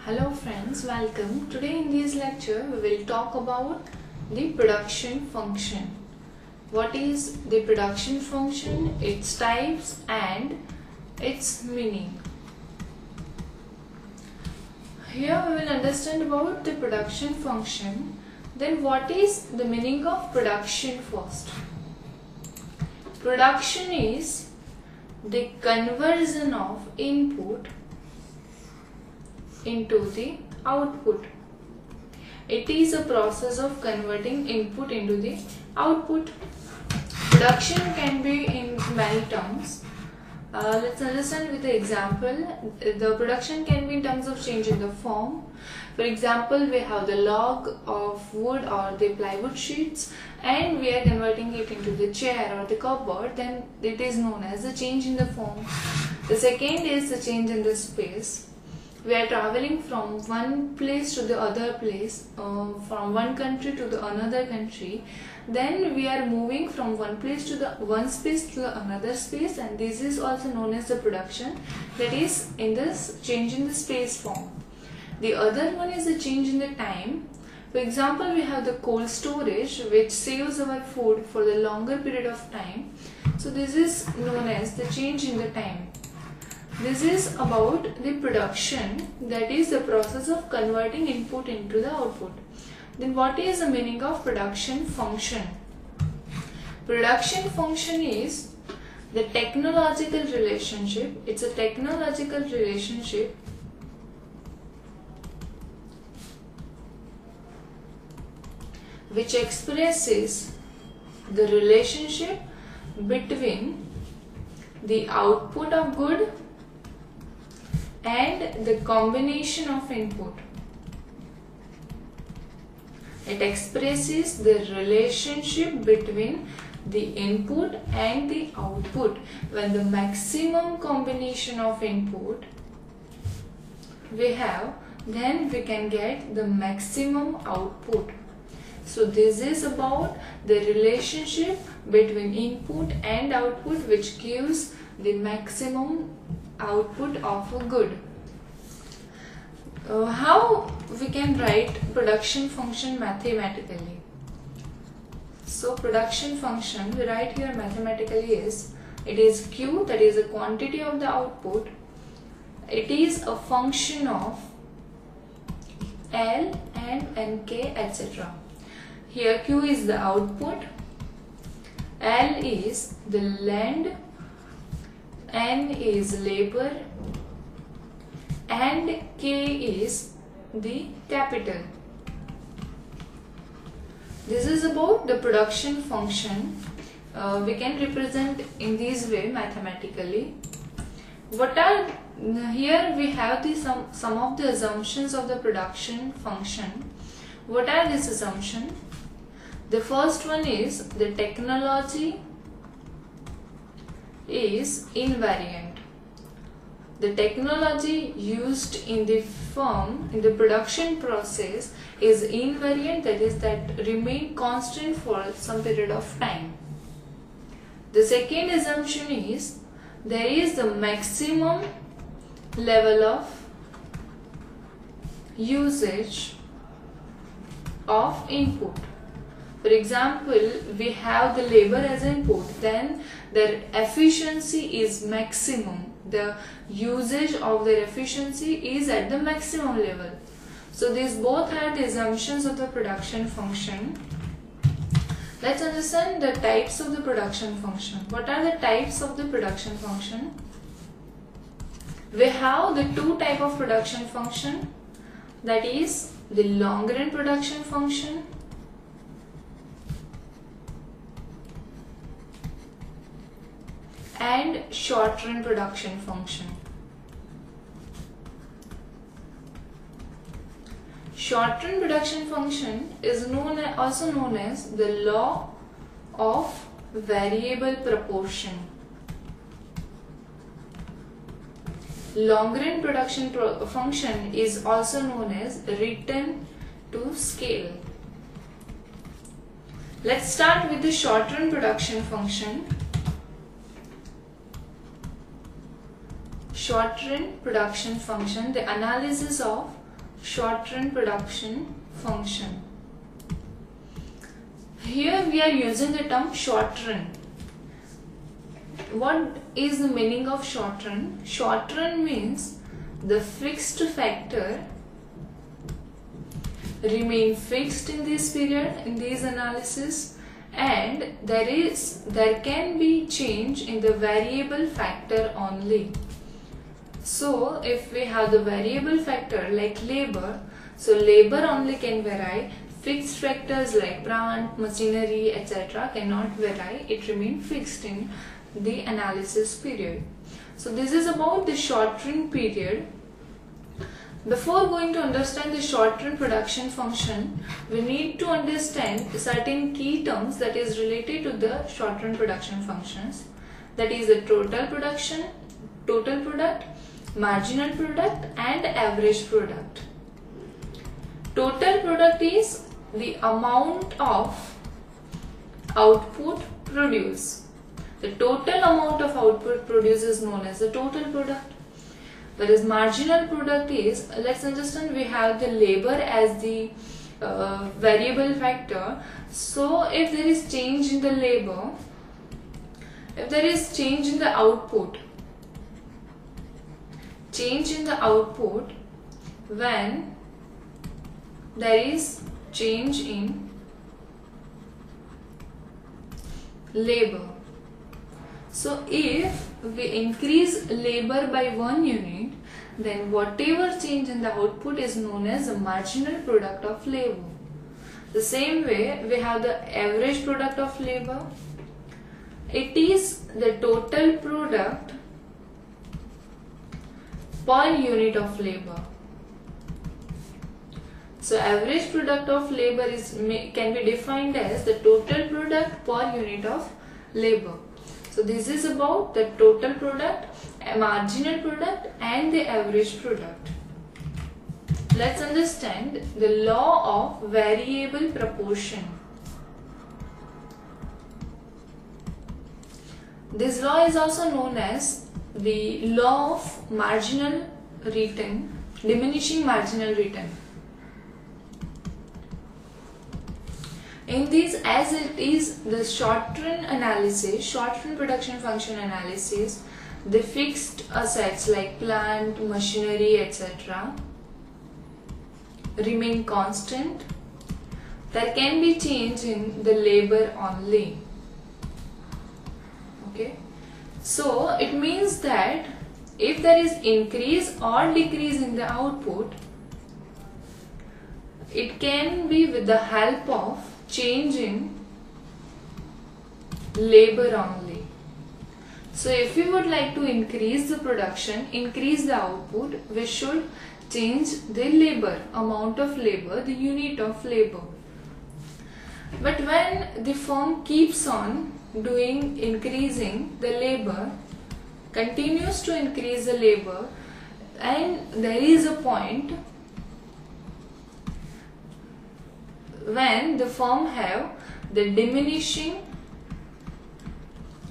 Hello friends, welcome. Today in this lecture we will talk about the production function. What is the production function, its types and its meaning. Here we will understand about the production function. Then what is the meaning of production first? Production is the conversion of input into the output. It is a process of converting input into the output. Production can be in many terms. Let's understand with the example. The production can be in terms of changing the form. For example, we have the log of wood or the plywood sheets and we are converting it into the chair or the cupboard, then it is known as the change in the form. The second is the change in the space. We are traveling from one place to the other place, from one country to the another country. Then we are moving from one place to the one space to the another space, and this is also known as the production. That is in this change in the space form. The other one is the change in the time. For example, we have the cold storage which saves our food for the longer period of time. So this is known as the change in the time. This is about the production, that is the process of converting input into the output. Then what is the meaning of production function? Production function is the technological relationship. It's a technological relationship which expresses the relationship between the output of good and the combination of input. It expresses the relationship between the input and the output. When the maximum combination of input we have, then we can get the maximum output. So this is about the relationship between input and output which gives the maximum output of a good. How we can write production function mathematically? So production function we write here mathematically is, it is Q, that is the quantity of the output. It is a function of L and NK, etc. Here Q is the output, L is the land, N is labor and K is the capital. This is about the production function. We can represent in this way mathematically. Here we have some of the assumptions of the production function. What are these assumptions? The first one is the technology is invariant. The technology used in the firm, in the production process is invariant, that is that remain constant for some period of time. The second assumption is there is the maximum level of usage of input. For example, we have the labor as input, then their efficiency is maximum. The usage of their efficiency is at the maximum level. So these both are the assumptions of the production function. Let's understand the types of the production function. What are the types of the production function? We have the two types of production function, that is the long run production function and short run production function. Short run production function is also known as the law of variable proportion. Long run production function is also known as return to scale. Let's start with the short run production function. Short run production function, the analysis of short run production function. Here we are using the term short run. What is the meaning of short run? Short run means the fixed factor remain fixed in this period, in this analysis, and there can be change in the variable factor only. So if we have the variable factor like labor, so labor only can vary. Fixed factors like plant, machinery, etc. cannot vary. It remains fixed in the analysis period. So this is about the short run period. Before going to understand the short run production function, we need to understand certain key terms that is related to the short run production functions. That is the total production, total product, marginal product and average product. Total product is the amount of output produced. The total amount of output produced is known as the total product. Whereas marginal product is, let's understand we have the labor as the variable factor. So if there is change in the labor, if there is change in the output, when there is change in labor. So if we increase labor by 1 unit, then whatever change in the output is known as the marginal product of labor. The same way we have the average product of labor. It is the total product per unit of labor. So average product of labor can be defined as the total product per unit of labor. So this is about the total product, marginal product and the average product. Let's understand the law of variable proportion. This law is also known as the law of marginal return, diminishing marginal return. In this, as it is the short run analysis, short run production function analysis, the fixed assets like plant, machinery, etc. remain constant. There can be change in the labor only. Okay, so it means that if there is increase or decrease in the output, it can be with the help of change in labor only. So if we would like to increase the production, increase the output, we should change the labor, amount of labor, the unit of labor. But when the firm keeps on increasing the labor, continues to increase the labor, and there is a point when the firm have the diminishing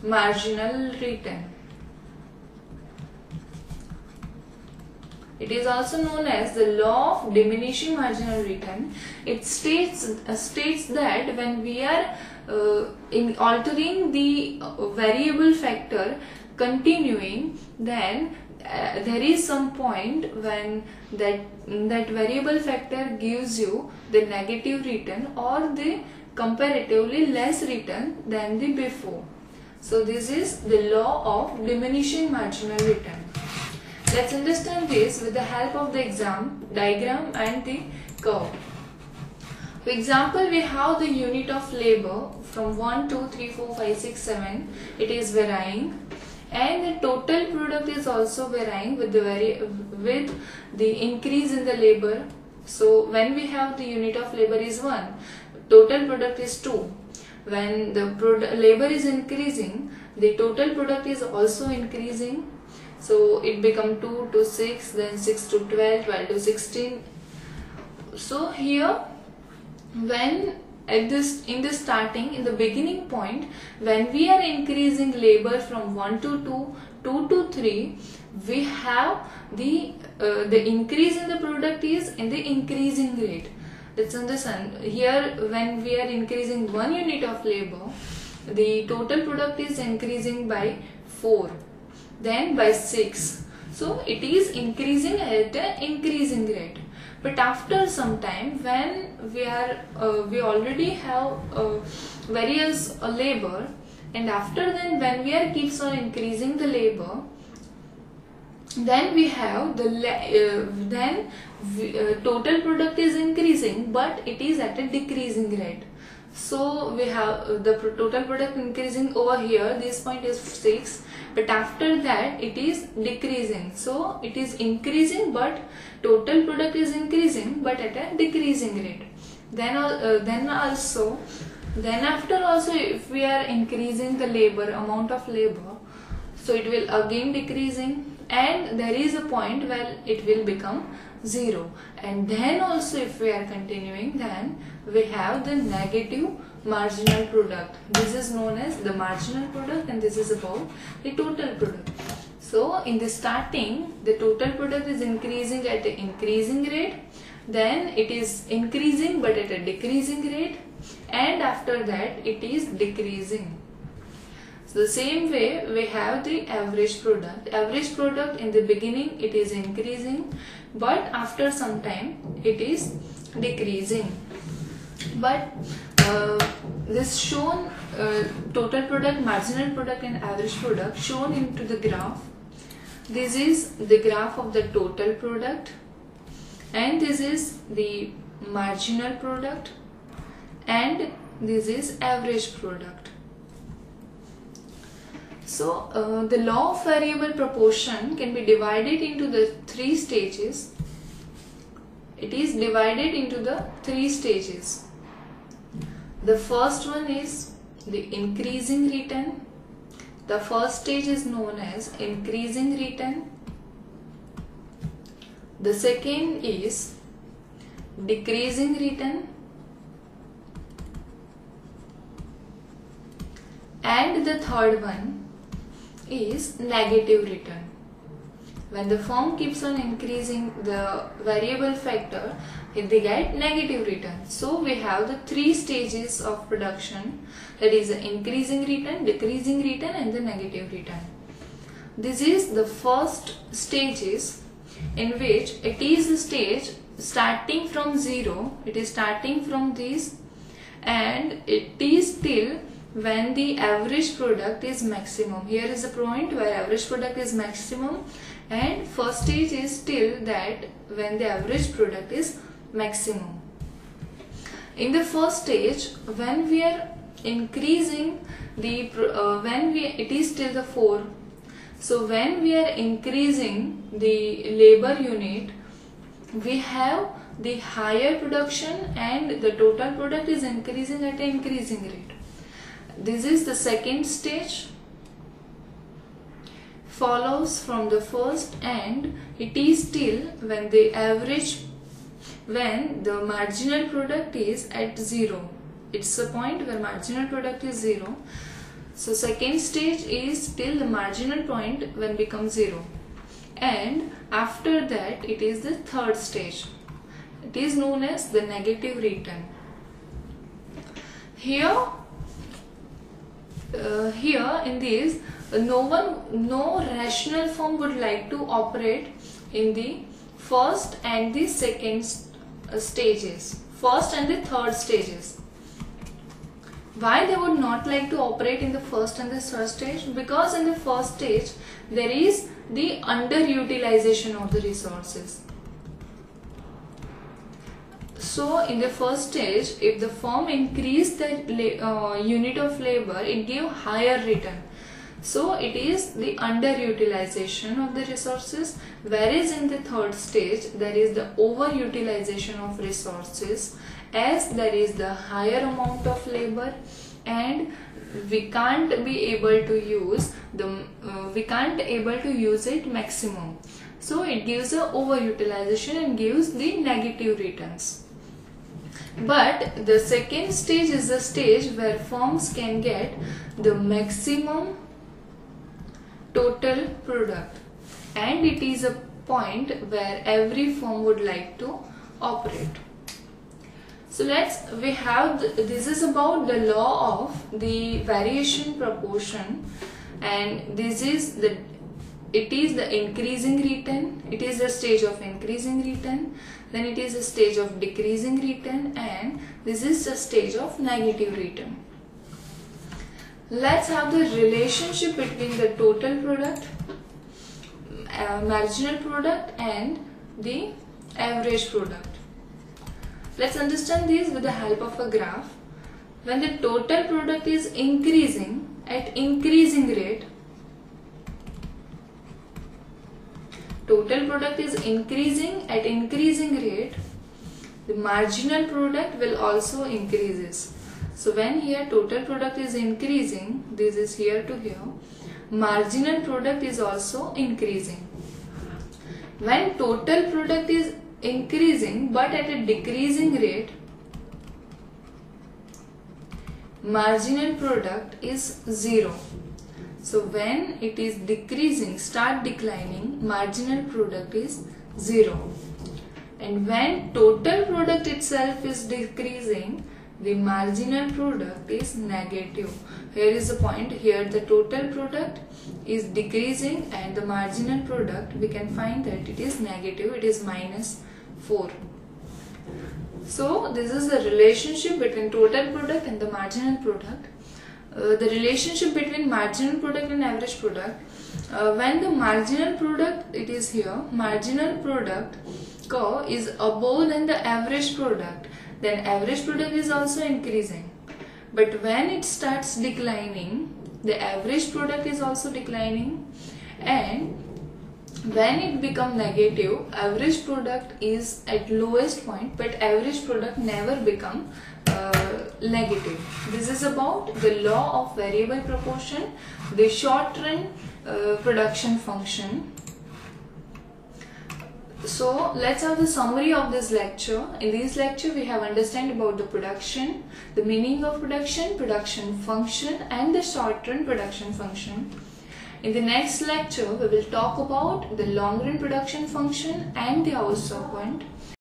marginal return. It is also known as the law of diminishing marginal return. It states that when we are altering the variable factor continuing, then there is some point when that variable factor gives you the negative return or the comparatively less return than the before. So this is the law of diminishing marginal return. Let's understand this with the help of the diagram and the curve. For example, we have the unit of labor from 1, 2, 3, 4, 5, 6, 7. It is varying, and the total product is also varying with the increase in the labor. So when we have the unit of labor is 1, total product is 2. When the labor is increasing, the total product is also increasing. So it become 2 to 6, then 6 to 12, 12 to 16. So here, when in the beginning point, when we are increasing labor from 1 to 2, 2 to 3, we have the increase in the product is in the increasing rate. Let's understand here, when we are increasing 1 unit of labor, the total product is increasing by 4, then by 6. So it is increasing at an increasing rate. But after some time, when we already have various labor, and after then when we are keeps on increasing the labor, then we have the total product is increasing, but it is at a decreasing rate. So we have the total product increasing over here, this point is 6, but after that it is decreasing. So it is increasing, but total product is increasing but at a decreasing rate. Then after also, if we are increasing the labor, amount of labor, so it will again decreasing, and there is a point where it will become 0. And then also, if we are continuing, then we have the negative marginal product. This is known as the marginal product, and this is about the total product. So in the starting, the total product is increasing at an increasing rate, then it is increasing but at a decreasing rate, and after that it is decreasing. So the same way we have the average product. Average product, in the beginning it is increasing, but after some time it is decreasing. But this shown total product, marginal product and average product shown into the graph. This is the graph of the total product, and this is the marginal product, and this is average product. So the law of variable proportion can be divided into the 3 stages. It is divided into the 3 stages. The first one is the increasing return. The first stage is known as increasing return. The second is decreasing return. And the third one is negative return. When the firm keeps on increasing the variable factor, they get negative return. So we have the 3 stages of production, that is the increasing return, decreasing return and the negative return. This is the first stages, in which it is the stage starting from 0, it is starting from this, and it is till when the average product is maximum. Here is the point where average product is maximum, and first stage is till that when the average product is maximum. In the first stage, when we are increasing the it is till the 4. So when we are increasing the labor unit, we have the higher production and the total product is increasing at an increasing rate. This is the second stage, follows from the first, and it is till when the marginal product is at 0. It's a point where marginal product is 0. So second stage is till the marginal point when becomes 0. And after that it is the third stage. It is known as the negative return. Here in this, no rational firm would like to operate in the first and the second stages, first and the third stages. Why they would not like to operate in the first and the third stage? Because in the first stage there is the underutilization of the resources. So in the first stage, if the firm increased the unit of labor, it gave higher return. So it is the underutilization of the resources, whereas in the third stage there is the overutilization of resources, as there is the higher amount of labor and we can't be able to use it maximum. So it gives a overutilization and gives the negative returns. But the second stage is the stage where firms can get the maximum total product. and it is a point where every firm would like to operate. So this is about the law of the variation proportion, and it is the increasing return. It is the stage of increasing return, then it is the stage of decreasing return, and this is the stage of negative return. Let's have the relationship between the total product, marginal product, and the average product. Let's understand this with the help of a graph. When the total product is increasing at increasing rate, total product is increasing at increasing rate, the marginal product will also increases. So when here total product is increasing, this is here to here, marginal product is also increasing. When total product is increasing but at a decreasing rate, marginal product is 0. So when it is decreasing, start declining, marginal product is 0. And when total product itself is decreasing, the marginal product is negative. Here is the point. Here the total product is decreasing and the marginal product, we can find that it is negative. It is -4. So this is the relationship between total product and the marginal product. The relationship between marginal product and average product. When the marginal product, it is here, marginal product curve is above than the average product, then average product is also increasing. But when it starts declining, the average product is also declining, and when it becomes negative, average product is at lowest point, but average product never become negative. This is about the law of variable proportion, the short run production function. So let's have the summary of this lecture. In this lecture we have understand about the production, the meaning of production, production function, and the short run production function. In the next lecture we will talk about the long run production function and the Hausdorff point.